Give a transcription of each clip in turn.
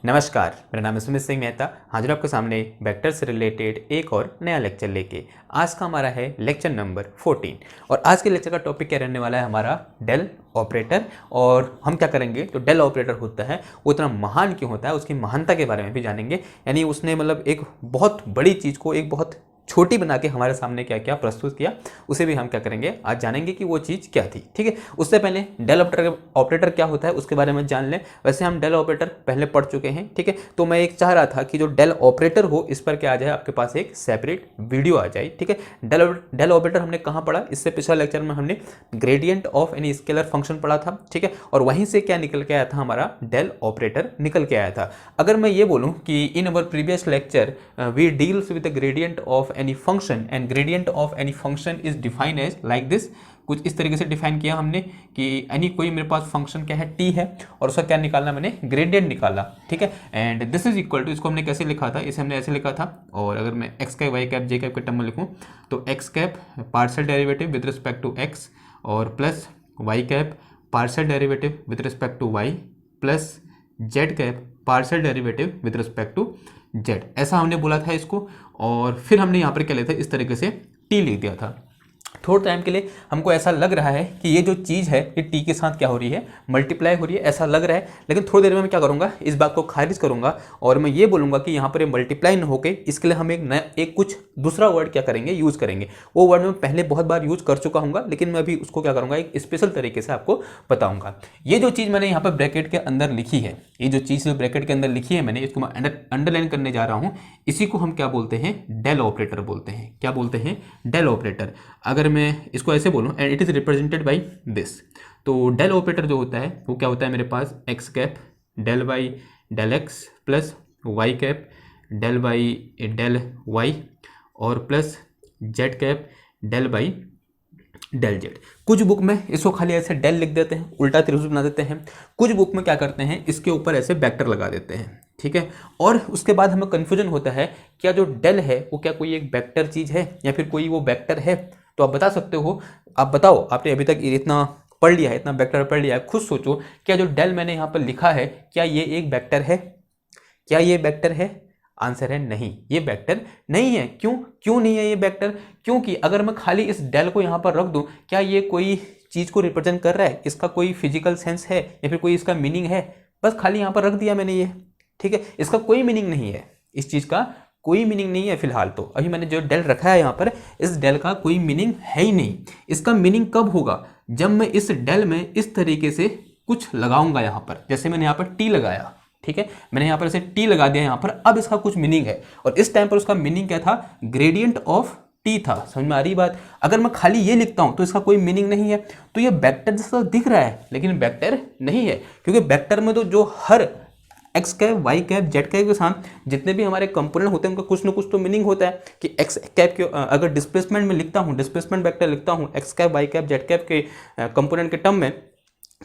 नमस्कार, मेरा नाम है सुमित सिंह मेहता। हाजिर आपके सामने वेक्टर से रिलेटेड एक और नया लेक्चर लेके। आज का हमारा है लेक्चर नंबर 14 और आज के लेक्चर का टॉपिक क्या रहने वाला है हमारा डेल ऑपरेटर। और हम क्या करेंगे, तो डेल ऑपरेटर होता है वो इतना महान क्यों होता है, उसकी महानता के बारे में भी जानेंगे। यानी उसने मतलब एक बहुत बड़ी चीज़ को एक बहुत छोटी बना के हमारे सामने क्या क्या प्रस्तुत किया, उसे भी हम क्या करेंगे आज जानेंगे कि वो चीज़ क्या थी। ठीक है, उससे पहले डेल ऑपरेटर क्या होता है उसके बारे में जान लें। वैसे हम डेल ऑपरेटर पहले पढ़ चुके हैं, ठीक है। तो मैं एक चाह रहा था कि जो डेल ऑपरेटर हो इस पर क्या आ जाए, आपके पास एक सेपरेट वीडियो आ जाए। ठीक है, डेल ऑपरेटर हमने कहाँ पढ़ा, इससे पिछले लेक्चर में हमने gradient of any scalar function पढ़ा था। ठीक है, और वहीं से क्या निकल के आया था, हमारा डेल ऑपरेटर निकल के आया था। अगर मैं ये बोलूँ कि in our previous lecture we deals with the gradient of any function and gradient of any function is defined as like this. कुछ इस तरीके से डिफाइन किया हमने कि एनी कोई मेरे पास फंक्शन क्या है, टी है, और उसका क्या निकालना, मैंने ग्रेडियंट निकाला। ठीक है, and this is equal to, इसको हमने कैसे लिखा था, इसे हमने ऐसे लिखा था। और अगर मैं x cap y cap j cap के टर्म में लिखूँ तो x cap partial derivative with respect to x और plus y cap partial derivative with respect to y plus z cap partial derivative with respect to z, ऐसा हमने बोला था इसको। और फिर हमने यहाँ पर क्या लिया था, इस तरीके से टी लिख दिया था। थोड़े टाइम के लिए हमको ऐसा लग रहा है कि ये जो चीज़ है ये टी के साथ क्या हो रही है, मल्टीप्लाई हो रही है, ऐसा लग रहा है। लेकिन थोड़ी देर में मैं क्या करूँगा, इस बात को खारिज करूँगा और मैं ये बोलूँगा कि यहाँ पर ये मल्टीप्लाई न होके इसके लिए हम एक नया एक कुछ दूसरा वर्ड क्या करेंगे, यूज़ करेंगे। वो वर्ड मैं पहले बहुत बार यूज़ कर चुका हूँ, लेकिन मैं अभी उसको क्या करूँगा, एक स्पेशल तरीके से आपको बताऊँगा। ये जो चीज़ मैंने यहाँ पर ब्रैकेट के अंदर लिखी है, ये जो चीज़ ब्रैकेट के अंदर लिखी है मैंने, इसको मैं अंडरलाइन करने जा रहा हूँ। इसी को हम क्या बोलते हैं, डेल ऑपरेटर बोलते हैं। क्या बोलते हैं, डेल ऑपरेटर। अगर मैं इसको ऐसे बोलूँ, and it is represented by this, तो डेल ऑपरेटर जो होता है वो क्या होता है, मेरे पास x cap del y del x plus y cap del y del y और plus z cap del by del z. कुछ बुक में इसको खाली ऐसे डेल लिख देते हैं, उल्टा त्रिभुज बना देते हैं। कुछ बुक में क्या करते हैं, इसके ऊपर ऐसे वेक्टर लगा देते हैं। ठीक है, और उसके बाद हमें कन्फ्यूजन होता है, क्या जो डेल है वो क्या कोई एक वेक्टर चीज़ है या फिर कोई वो वेक्टर है। तो आप बता सकते हो, आप बताओ, आपने अभी तक इतना पढ़ लिया है, इतना वेक्टर पढ़ लिया है, खुद सोचो, क्या जो डेल मैंने यहाँ पर लिखा है क्या ये एक वेक्टर है, क्या ये वेक्टर है। आंसर है नहीं, ये वेक्टर नहीं है। क्यों नहीं है ये वेक्टर, क्योंकि अगर मैं खाली इस डेल को यहाँ पर रख दूं, क्या ये कोई चीज़ को रिप्रेजेंट कर रहा है, इसका कोई फिजिकल सेंस है या फिर कोई इसका मीनिंग है। बस खाली यहाँ पर रख दिया मैंने ये, ठीक है, इसका कोई मीनिंग नहीं है, इस चीज़ का कोई मीनिंग नहीं है फिलहाल। तो अभी मैंने जो डेल रखा है यहाँ पर, इस डेल का कोई मीनिंग है ही नहीं। इसका मीनिंग कब होगा, जब मैं इस डेल में इस तरीके से कुछ लगाऊंगा यहाँ पर, जैसे मैंने यहाँ पर टी लगाया। ठीक है, मैंने यहाँ पर ऐसे टी लगा दिया यहाँ पर, अब इसका कुछ मीनिंग है। और इस टाइम पर उसका मीनिंग क्या था, ग्रेडियंट ऑफ टी था। समझ में आ रही बात। अगर मैं खाली ये लिखता हूं तो इसका कोई मीनिंग नहीं है, तो ये वेक्टर जैसा दिख रहा है लेकिन वेक्टर नहीं है, क्योंकि वेक्टर में तो जो हर x cap y cap z cap के साथ जितने भी हमारे कंपोनेंट होते हैं उनका कुछ ना कुछ तो मीनिंग होता है। कि एक्स कैप के अगर डिस्प्लेसमेंट में लिखता हूँ, डिस्प्लेसमेंट वेक्टर लिखता हूँ x cap y cap z cap के कंपोनेंट के टर्म में,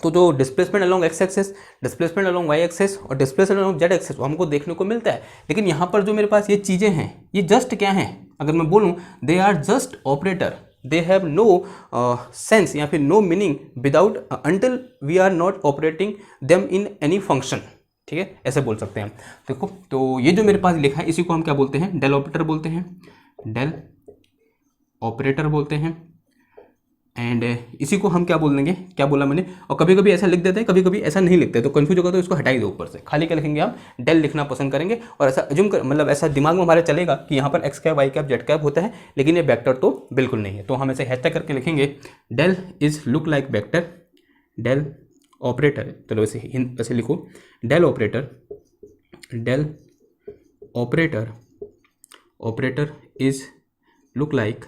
तो जो displacement along x axes, displacement along y axes और डिस्प्लेसमेंट अलोंग जेड एक्सेस हमको देखने को मिलता है। लेकिन यहाँ पर जो मेरे पास ये चीज़ें हैं ये जस्ट क्या हैं, अगर मैं बोलूँ they are just operator, they have no sense या फिर no meaning without until we are not operating them in any function. ठीक है, ऐसे बोल सकते हैं। देखो, तो ये जो मेरे पास लिखा है इसी को हम क्या बोलते हैं, डेल ऑपरेटर बोलते हैं, डेल ऑपरेटर बोलते हैं। एंड इसी को हम क्या बोल देंगे, क्या बोला मैंने, और कभी कभी ऐसा लिख देते हैं, कभी कभी ऐसा नहीं लिखते, तो कंफ्यूज होगा तो इसको हटा ही दो ऊपर से। खाली क्या लिखेंगे, हम डेल लिखना पसंद करेंगे और ऐसा अज्यूम कर, मतलब ऐसा दिमाग में हमारे चलेगा कि यहाँ पर x cap y cap z cap होता है, लेकिन ये वेक्टर तो बिल्कुल नहीं है। तो हम ऐसे हैशटैग करके लिखेंगे del is look like vector, del operator. चलो वैसे लिखो, del operator, del operator, operator is look like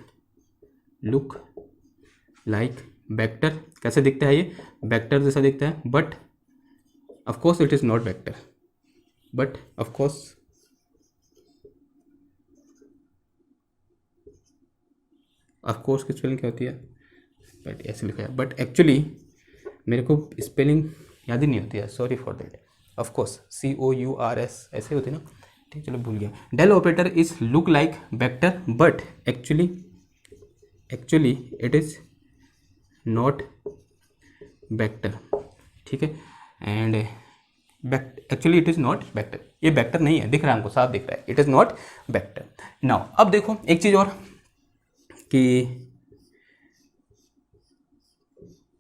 vector. कैसे दिखता है ये, वेक्टर जैसा दिखता है, but of course it is not vector, but of course की स्पेलिंग क्या होती है, बट ऐसे लिखा है, बट एक्चुअली मेरे को स्पेलिंग याद ही नहीं होती है, sorry for that. Of course COURS ऐसे होती है ना, ठीक, चलो भूल गया। Del operator is look like vector but actually it is not vector. ठीक है, and actually it is not vector, ये वेक्टर नहीं है, दिख रहा है हमको, साफ दिख रहा है, it is not vector. Now अब देखो एक चीज़ और कि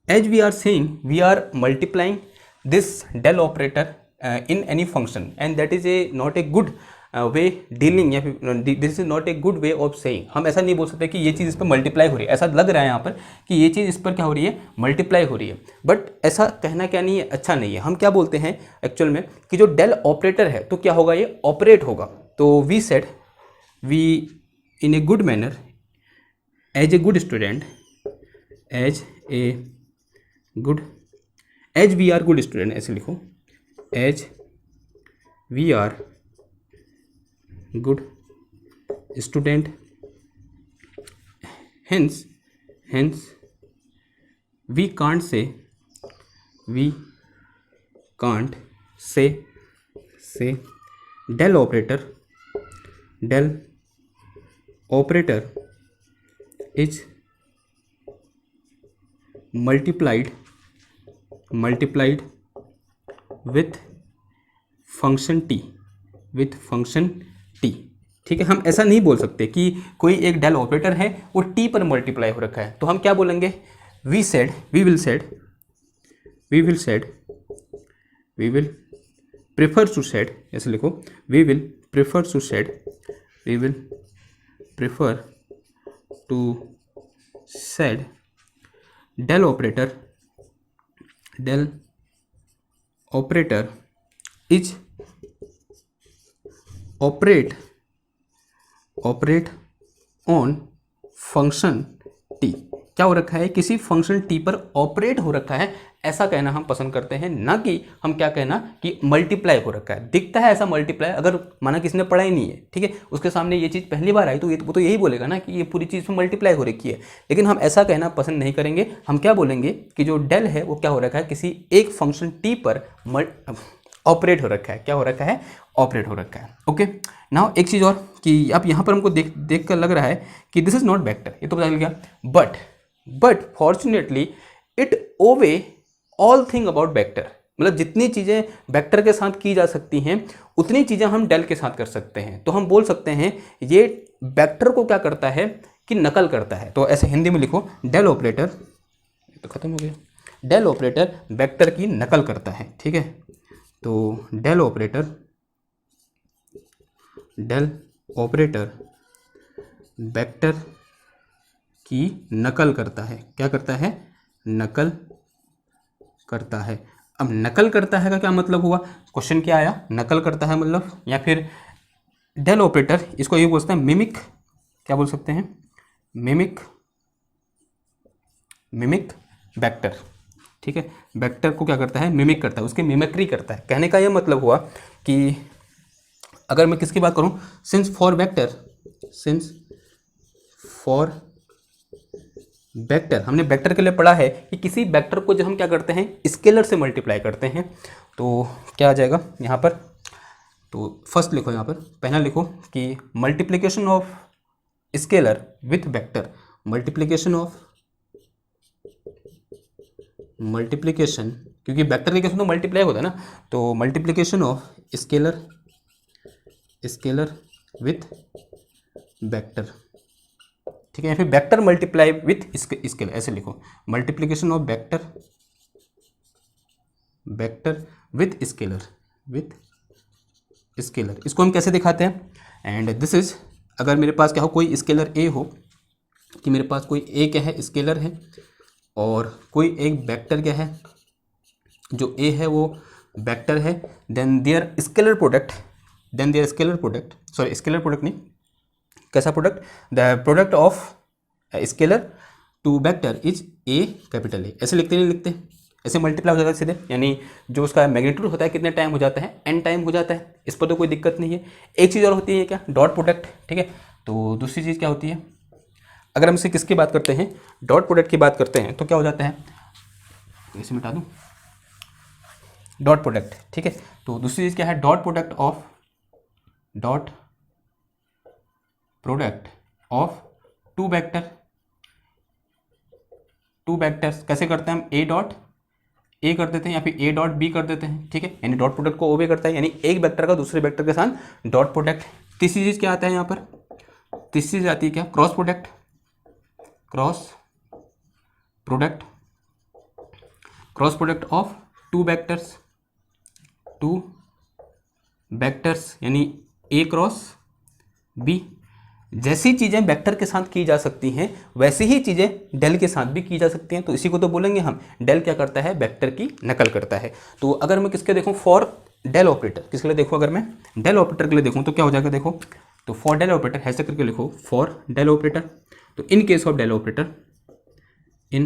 as we are saying we are multiplying this del operator in any function and that is a not a good way dealing, या फिर this is not a good way of saying. हम ऐसा नहीं बोल सकते कि ये चीज़ इस पर मल्टीप्लाई हो रही है, ऐसा लग रहा है यहाँ पर कि ये चीज़ इस पर क्या हो रही है, मल्टीप्लाई हो रही है, बट ऐसा कहना क्या नहीं है, अच्छा नहीं है। हम क्या बोलते हैं एक्चुअल में कि जो डेल ऑपरेटर है तो क्या होगा, ये ऑपरेट होगा। तो we said we in a good manner as a good student, as a good, as we are good student, ऐसे लिखो, as we are good student, hence we can't say del operator is multiplied with function t। ठीक है, हम ऐसा नहीं बोल सकते कि कोई एक डेल ऑपरेटर है वो टी पर मल्टीप्लाई हो रखा है। तो हम क्या बोलेंगे, we will prefer to said, ऐसे लिखो, we will prefer to said del operator is operate on function t. क्या हो रखा है, किसी फंक्शन टी पर ऑपरेट हो रखा है, ऐसा कहना हम पसंद करते हैं, ना कि हम क्या कहना कि मल्टीप्लाई हो रखा है। दिखता है ऐसा मल्टीप्लाई, अगर माना किसी ने पढ़ा ही नहीं है, ठीक है, उसके सामने ये चीज़ पहली बार आई तो वो तो यही बोलेगा ना कि ये पूरी चीज़ में मल्टीप्लाई हो रखी है। लेकिन हम ऐसा कहना पसंद नहीं करेंगे। हम क्या बोलेंगे कि जो डेल है वो क्या हो रखा है, किसी एक फंक्शन टी पर ऑपरेट हो रखा है। क्या हो रखा है, ऑपरेट हो रखा है। ओके, नाउ एक चीज़ और कि अब यहाँ पर हमको देख कर लग रहा है कि दिस इज नॉट वेक्टर, ये तो पता चल गया, but fortunately it owe all thing about vector. मतलब जितनी चीज़ें वेक्टर के साथ की जा सकती हैं उतनी चीज़ें हम डेल के साथ कर सकते हैं। तो हम बोल सकते हैं ये वेक्टर को क्या करता है कि नकल करता है। तो ऐसे हिंदी में लिखो, डेल ऑपरेटर, तो खत्म हो गया, डेल ऑपरेटर वेक्टर की नकल करता है। ठीक है, तो डेल ऑपरेटर वेक्टर की नकल करता है। क्या करता है, नकल करता है। अब नकल करता है का क्या मतलब हुआ, क्वेश्चन क्या आया, नकल करता है मतलब, या फिर डेल ऑपरेटर, इसको ये बोलते हैं मिमिक, क्या बोल सकते हैं, मिमिक वेक्टर। ठीक है, वेक्टर को क्या करता है, मिमिक करता है, उसकी मिमिक्री करता है। कहने का ये मतलब हुआ कि अगर मैं किसकी बात करूं, सिंस फॉर वेक्टर, हमने वेक्टर के लिए पढ़ा है कि किसी वेक्टर को जब हम क्या करते हैं, स्केलर से मल्टीप्लाई करते हैं, तो क्या आ जाएगा यहाँ पर। तो फर्स्ट लिखो, यहाँ पर पहला लिखो कि multiplication of scalar with vector, multiplication, क्योंकि वेक्टर के केस में तो मल्टीप्लाई होता है ना, तो multiplication of scalar with vector. ठीक है, या फिर वेक्टर मल्टीप्लाई विथ स्केलर, ऐसे लिखो, multiplication of vector with scalar. इसको हम कैसे दिखाते हैं, एंड दिस इज, अगर मेरे पास क्या हो, कोई स्केलर ए हो, कि मेरे पास कोई ए क्या है, स्केलर है, और कोई एक वेक्टर क्या है, जो ए है वो वेक्टर है, then there scalar product scalar product नहीं, कैसा product, the product of scalar to vector is a capital A. ऐसे लिखते नहीं लिखते, ऐसे मल्टीप्लाई हो जाता है सीधे, यानी जो उसका मैग्नीट्यूड होता है कितने टाइम हो जाता है, n टाइम हो जाता है, इस पर तो कोई दिक्कत नहीं है। एक चीज़ और होती है क्या, डॉट प्रोडक्ट। ठीक है, तो दूसरी चीज़ क्या होती है, अगर हम इसे किसकी बात करते हैं, डॉट प्रोडक्ट की बात करते हैं, तो क्या हो जाता है, तो इसे मिटा दूँ, डॉट प्रोडक्ट। ठीक है, तो दूसरी चीज़ क्या है, dot product of two vectors. कैसे करते हैं हम, ए ए कर देते हैं या फिर ए डॉट बी कर देते हैं, ठीक है, यानी डॉट प्रोडक्ट को ओबे करता है, यानी एक वेक्टर का दूसरे वेक्टर के साथ डॉट प्रोडक्ट। तीसरी चीज क्या आता है यहाँ पर, तीसरी चीज आती है क्या, cross product. Cross product, cross product of two vectors, two vectors यानी ए क्रॉस बी। जैसी चीज़ें वेक्टर के साथ की जा सकती हैं वैसी ही चीज़ें डेल के साथ भी की जा सकती हैं, तो इसी को तो बोलेंगे हम डेल क्या करता है, वेक्टर की नकल करता है। तो अगर मैं किसके देखूं, फॉर डेल ऑपरेटर, किसके लिए देखूं, अगर मैं डेल ऑपरेटर के लिए देखूं तो क्या हो जाएगा, देखो तो फॉर डेल ऑपरेटर ऐसे करके लिखो, फॉर डेल ऑपरेटर। तो in case of del operator, in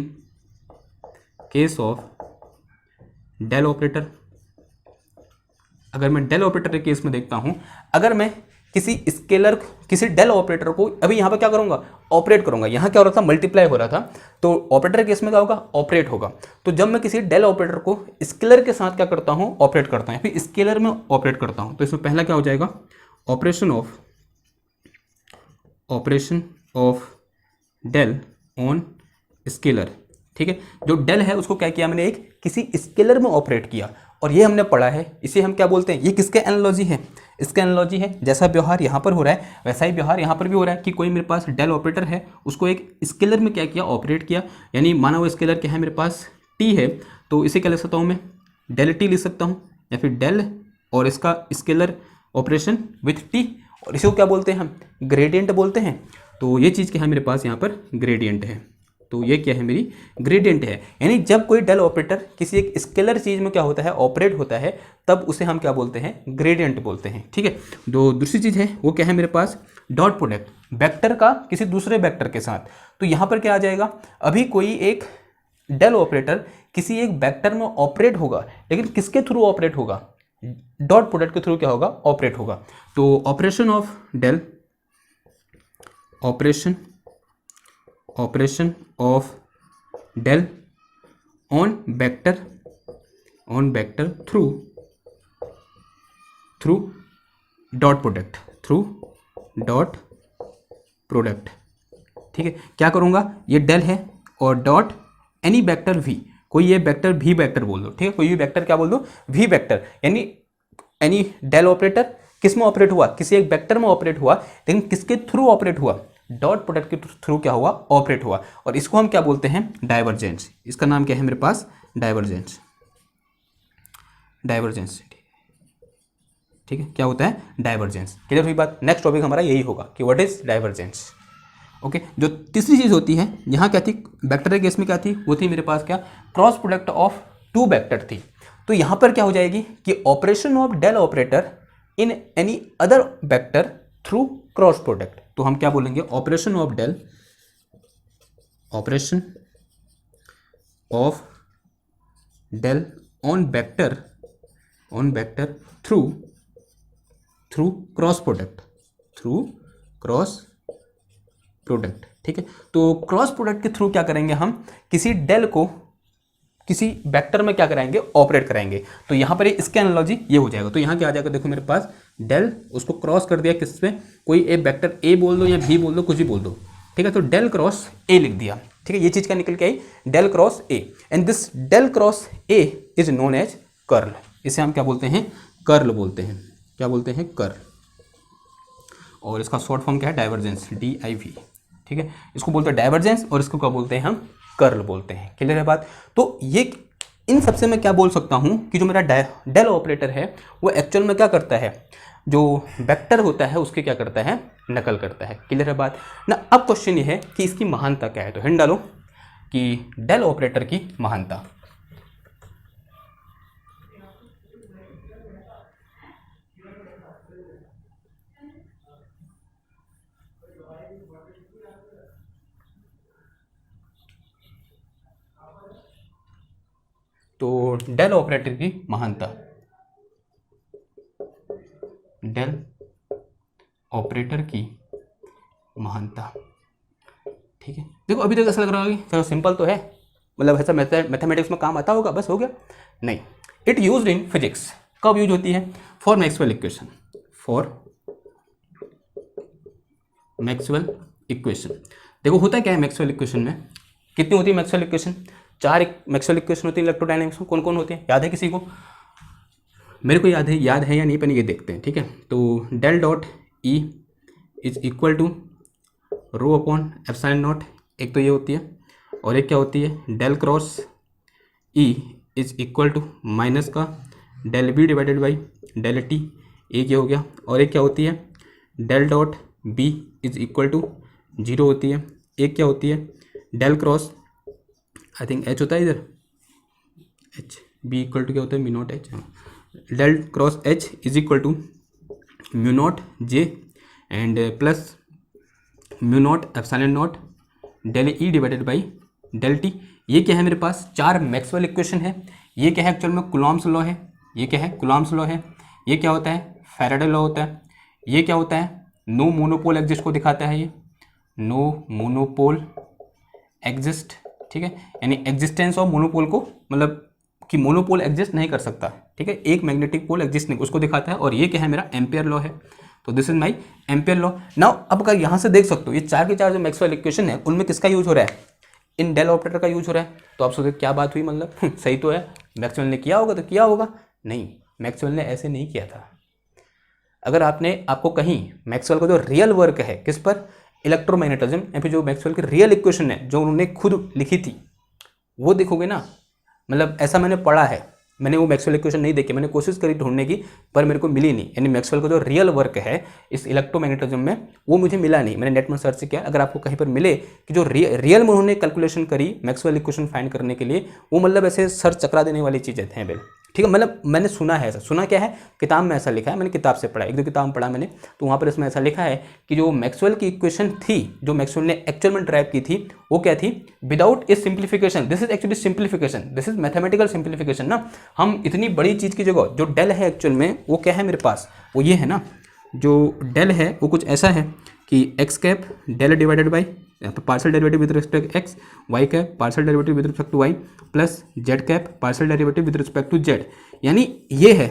case of del operator, अगर मैं डेल ऑपरेटर के केस में देखता हूं, अगर मैं किसी स्केलर, किसी डेल ऑपरेटर को अभी यहां पर क्या करूंगा, ऑपरेट करूंगा, यहां क्या हो रहा था, मल्टीप्लाई हो रहा था, तो ऑपरेटर केस में क्या होगा, ऑपरेट होगा। तो जब मैं किसी डेल ऑपरेटर को स्केलर के साथ क्या करता हूं, ऑपरेट करता हूं, या फिर स्केलर में ऑपरेट करता हूं, तो इसमें पहला क्या हो जाएगा, operation of del on scalar, ठीक है। जो डेल है उसको क्या किया मैंने, एक किसी स्केलर में ऑपरेट किया, और ये हमने पढ़ा है, इसे हम क्या बोलते हैं, ये किसके एनालॉजी है, इसका एनालॉजी है। जैसा व्यवहार यहाँ पर हो रहा है वैसा ही व्यवहार यहाँ पर भी हो रहा है कि कोई मेरे पास डेल ऑपरेटर है, उसको एक स्केलर में क्या किया, ऑपरेट किया, यानी माना वो स्केलर क्या है मेरे पास, टी है, तो इसे क्या लिख सकता हूँ मैं, डेल टी लिख सकता हूँ, या फिर डेल और इसका स्केलर ऑपरेशन विथ टी, और इसे क्या बोलते हैं हम, ग्रेडियंट बोलते हैं। तो ये चीज़ क्या है मेरे पास यहाँ पर, ग्रेडियंट है। तो ये क्या है, मेरी ग्रेडियंट है, यानी जब कोई डेल ऑपरेटर किसी एक स्केलर चीज में क्या होता है, ऑपरेट होता है, तब उसे हम क्या बोलते हैं, ग्रेडियंट बोलते हैं, ठीक है। जो दूसरी चीज है वो क्या है मेरे पास, डॉट प्रोडक्ट, वेक्टर का किसी दूसरे वेक्टर के साथ। तो यहां पर क्या आ जाएगा, अभी कोई एक डेल ऑपरेटर किसी एक वेक्टर में ऑपरेट होगा, लेकिन किसके थ्रू ऑपरेट होगा, डॉट प्रोडक्ट के थ्रू क्या होगा, ऑपरेट होगा। तो operation of del, operation of del on vector through dot product, ठीक है। क्या करूंगा, ये डेल है और डॉट एनी वेक्टर वी, कोई ये वेक्टर भी वेक्टर बोल दो, ठीक है, कोई भी वेक्टर क्या बोल दो, वी वेक्टर, यानी एनी डेल ऑपरेटर किस में ऑपरेट हुआ, किसी एक वेक्टर में ऑपरेट हुआ, लेकिन किसके थ्रू ऑपरेट हुआ, डॉट प्रोडक्ट के थ्रू क्या हुआ, ऑपरेट हुआ, और इसको हम क्या बोलते हैं, डाइवर्जेंस। इसका नाम क्या है मेरे पास, डाइवर्जेंस, ठीक है, क्या होता है, डाइवर्जेंस। क्लियर हुई बात। नेक्स्ट टॉपिक हमारा यही होगा कि व्हाट इज डाइवर्जेंस। ओके, जो तीसरी चीज होती है यहाँ क्या थी, वेक्टर के केस में क्या थी, वो थी मेरे पास क्या, cross product of two vector थी। तो यहाँ पर क्या हो जाएगी कि operation of del operator in any other vector through cross product. तो हम क्या बोलेंगे, operation of del on vector through cross product, ठीक है। तो क्रॉस प्रोडक्ट के थ्रू क्या करेंगे हम, किसी डेल को किसी वेक्टर में क्या कराएंगे, ऑपरेट कराएंगे। तो यहाँ पर इसके एनालॉजी ये हो जाएगा। तो यहाँ क्या आ जाएगा, देखो मेरे पास डेल, उसको क्रॉस कर दिया किस पे, कोई एक वेक्टर ए बोल दो या बी बोल दो, कुछ भी बोल दो, ठीक है। तो डेल क्रॉस ए लिख दिया, ठीक है। ये चीज क्या निकल के आई, del cross a, and this del cross a is known as curl. इसे हम क्या बोलते हैं, कर्ल बोलते हैं। क्या बोलते हैं, कर्ल। और इसका शॉर्ट फॉर्म क्या है, डाइवर्जेंस, DIV, ठीक है। इसको बोलते हैं डाइवर्जेंस और इसको क्या बोलते हैं हम, कर्ल बोलते हैं। क्लियर है बात। तो ये इन सबसे मैं क्या बोल सकता हूं कि जो मेरा डेल ऑपरेटर है वो एक्चुअल में क्या करता है, जो वेक्टर होता है उसके क्या करता है, नकल करता है। क्लियर है बात ना। अब क्वेश्चन ये है कि इसकी महानता क्या है, तो हिंट डालो कि डेल ऑपरेटर की महानता। तो डेल ऑपरेटर की महानता, डेल ऑपरेटर की महानता, ठीक है। देखो अभी तक ऐसा लग रहा होगा चलो सिंपल तो है, मतलब ऐसा मैथमेटिक्स में काम आता होगा, बस हो गया। नहीं, इट यूज्ड इन फिजिक्स। कब यूज होती है, फॉर मैक्सवेल इक्वेशन, देखो होता क्या है मैक्सवेल इक्वेशन में, कितनी होती है मैक्सवेल इक्वेशन, 4 मैक्सवेल इक्वेशन होती है इलेक्ट्रोडायनेमिक्स में, कौन कौन होते हैं, याद है किसी को? मेरे को याद है या नहीं, पहले ये देखते हैं, ठीक है। तो del dot E is equal to rho upon epsilon naught, एक तो ये होती है, और एक क्या होती है, del cross e is equal to minus का del b divided by del t, एक ये हो गया, और एक क्या होती है, del dot b is equal to 0 होती है, एक क्या होती है, del cross I think h होता है इधर, एच बी इक्वल टू क्या होता है, mu naught H, del cross H is equal to mu naught J and plus mu naught epsilon naught del E divided by del t. ये क्या है मेरे पास, 4 मैक्सवेल इक्वेशन है। ये क्या है एक्चुअल में, कूलॉम्स लॉ है। ये क्या है, कूलॉम्स लॉ है। ये क्या होता है, फैराडे लॉ होता है। ये क्या होता है, नो मोनोपोल एग्जिस्ट को दिखाता है। ये नो मोनोपोल एग्जिस्ट, ठीक है, यानी एग्जिस्टेंस ऑफ मोनोपोल को, मतलब कि मोनोपोल एग्जिस्ट नहीं कर सकता, ठीक है, एक मैग्नेटिक पोल एग्जिस्ट नहीं, उसको दिखाता है। और ये क्या है मेरा, एम्पियर लॉ है। तो this is my ampere law. Now अब अगर यहाँ से देख सकते हो, ये 4 के 4 जो मैक्सवेल इक्वेशन है उनमें किसका यूज हो रहा है, इन डेल ऑपरेटर का यूज हो रहा है। तो आप सोचते क्या बात हुई, मतलब सही तो है, मैक्सवेल ने किया होगा तो किया होगा, नहीं, मैक्सवेल ने ऐसे नहीं किया था। अगर आपको कहीं मैक्सवेल का जो रियल वर्क है किस पर, इलेक्ट्रोमैग्नेटिज्म, या फिर जो मैक्सवेल की रियल इक्वेशन है जो उन्होंने खुद लिखी थी वो देखोगे ना, मतलब ऐसा मैंने पढ़ा है, मैंने वो मैक्सवेल इक्वेशन नहीं देखी, मैंने कोशिश करी ढूंढने की पर मेरे को मिली नहीं। यानी मैक्सवेल का जो रियल वर्क है इस इलेक्ट्रोमैग्नेटिज्म में वो मुझे मिला नहीं, मैंने नेट में सर्च किया। अगर आपको कहीं पर मिले कि जो रियल में उन्होंने कैलकुलेशन करी मैक्सवेल इक्वेशन फाइंड करने के लिए, वो मतलब ऐसे सर चकरा देने वाली चीज़ें हैं बिल, ठीक है। मतलब मैंने सुना है ऐसा, सुना क्या है, किताब में ऐसा लिखा है, मैंने किताब से पढ़ा, 1-2 किताब पढ़ा मैंने, तो वहाँ पर इसमें ऐसा लिखा है कि जो मैक्सवेल की इक्वेशन थी, जो मैक्सवेल ने एक्चुअल में ड्राइव की थी, वो क्या थी, without A simplification, this is actually simplification, this is mathematical simplification ना। हम इतनी बड़ी चीज़ की जगह जो डेल है एक्चुअल में, वो क्या है मेरे पास, वो ये है ना, जो डेल है वो कुछ ऐसा है कि x cap del divided by partial derivative with respect x, y cap partial derivative with respect to y, plus z cap partial derivative with respect to z. यानी ये है,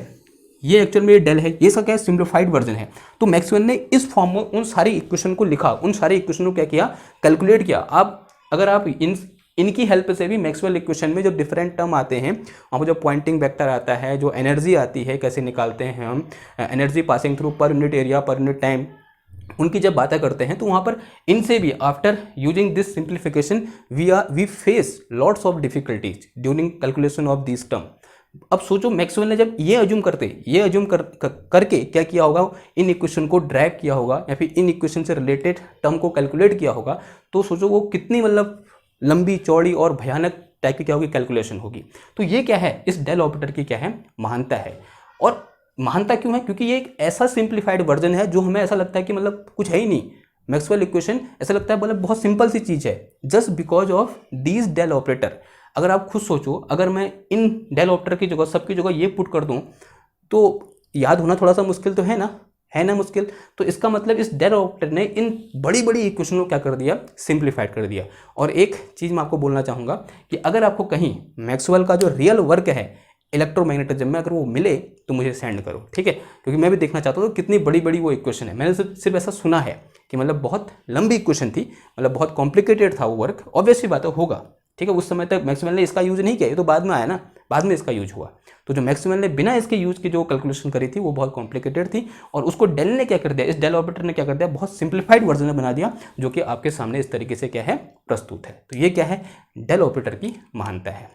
ये एक्चुअल में ये डेल है, ये इसका क्या है, सिंप्लीफाइड वर्जन है। तो मैक्सवेल ने इस फॉर्म में उन सारी इक्वेशन को लिखा, उन सारी इक्वेशन को क्या किया, कैलकुलेट किया। अगर आप इनकी हेल्प से भी मैक्सवेल इक्वेशन में जो डिफरेंट टर्म आते हैं, वहाँ पर जो पॉइंटिंग वेक्टर आता है, जो एनर्जी आती है, कैसे निकालते हैं हम energy passing through per unit area per unit time, उनकी जब बातें करते हैं तो वहाँ पर इनसे भी after using this simplification we face lots of difficulties during calculation of this term. अब सोचो मैक्सवेल ने जब ये अज्यूम करके क्या किया होगा, इन इक्वेशन को ड्राइव किया होगा या फिर इन इक्वेशन से रिलेटेड टर्म को कैलकुलेट किया होगा, तो सोचो वो कितनी मतलब लंबी चौड़ी और भयानक टाइप की क्या होगी कैलकुलेशन होगी। तो ये क्या है, इस डेल ऑपरेटर की क्या है, महानता है। और महानता क्यों है, क्योंकि ये एक ऐसा सिंप्लीफाइड वर्जन है जो हमें ऐसा लगता है कि मतलब कुछ है ही नहीं, मैक्सवेल इक्वेशन ऐसा लगता है मतलब बहुत सिंपल सी चीज़ है, just because of these del operator. अगर आप खुद सोचो, अगर मैं इन डेल ऑपरेटर की जगह सबकी जगह ये पुट कर दूं तो याद होना थोड़ा सा मुश्किल तो है ना मुश्किल। तो इसका मतलब इस डेल ऑपरेटर ने इन बड़ी बड़ी इक्वेशन को क्या कर दिया, सिंप्लीफाइड कर दिया। और एक चीज़ मैं आपको बोलना चाहूँगा कि अगर आपको कहीं मैक्सवेल का जो रियल वर्क है इलेक्ट्रोमैग्नेटिज्म में अगर वो मिले तो मुझे सेंड करो, ठीक है, क्योंकि मैं भी देखना चाहता हूँ कितनी बड़ी बड़ी वो इक्वेशन है। मैंने सिर्फ ऐसा सुना है कि मतलब बहुत लंबी इक्वेशन थी, मतलब बहुत कॉम्प्लिकेटेड था वो वर्क, ऑब्वियसली बात है होगा, ठीक है। उस समय तक मैक्सवेल ने इसका यूज़ नहीं किया, ये तो बाद में आया ना, बाद में इसका यूज हुआ। तो जो मैक्सवेल ने बिना इसके यूज की जो कैलकुलेशन करी थी वो बहुत कॉम्प्लिकेटेड थी, और उसको डेल ने क्या कर दिया, इस डेल ऑपरेटर ने क्या कर दिया, बहुत सिंप्लीफाइड वर्जन में बना दिया, जो कि आपके सामने इस तरीके से क्या है, प्रस्तुत है। तो ये क्या है, डेल ऑपरेटर की महानता है।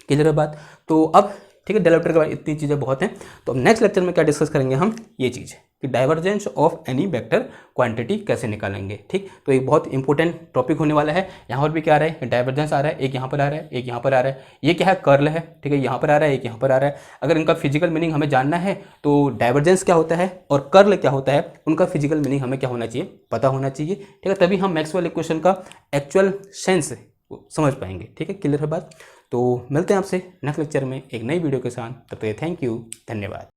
क्लियर है बात? तो अब ठीक है, डेल ऑपरेटर के बाद इतनी चीज़ें बहुत हैं। तो अब नेक्स्ट लेक्चर में क्या डिस्कस करेंगे हम, ये चीज़ कि divergence of any vector quantity कैसे निकालेंगे, ठीक। तो एक बहुत इंपॉर्टेंट टॉपिक होने वाला है। यहाँ पर भी क्या आ रहा है, डाइवर्जेंस आ रहा है, एक यहाँ पर आ रहा है, एक यहाँ पर आ रहा है। ये क्या है, कर्ल है, ठीक है, यहाँ पर आ रहा है, एक यहाँ पर आ रहा है। अगर इनका फिजिकल मीनिंग हमें जानना है तो डाइवर्जेंस क्या होता है और कर्ल क्या होता है, उनका फिजिकल मीनिंग हमें क्या होना चाहिए, पता होना चाहिए, ठीक है। तभी हम मैक्सवेल इक्वेशन का एक्चुअल सेंस समझ पाएंगे, ठीक है। क्लियर है बात? तो मिलते हैं आपसे नेक्स्ट लेक्चर में एक नई वीडियो के साथ, तब तक थैंक यू, धन्यवाद।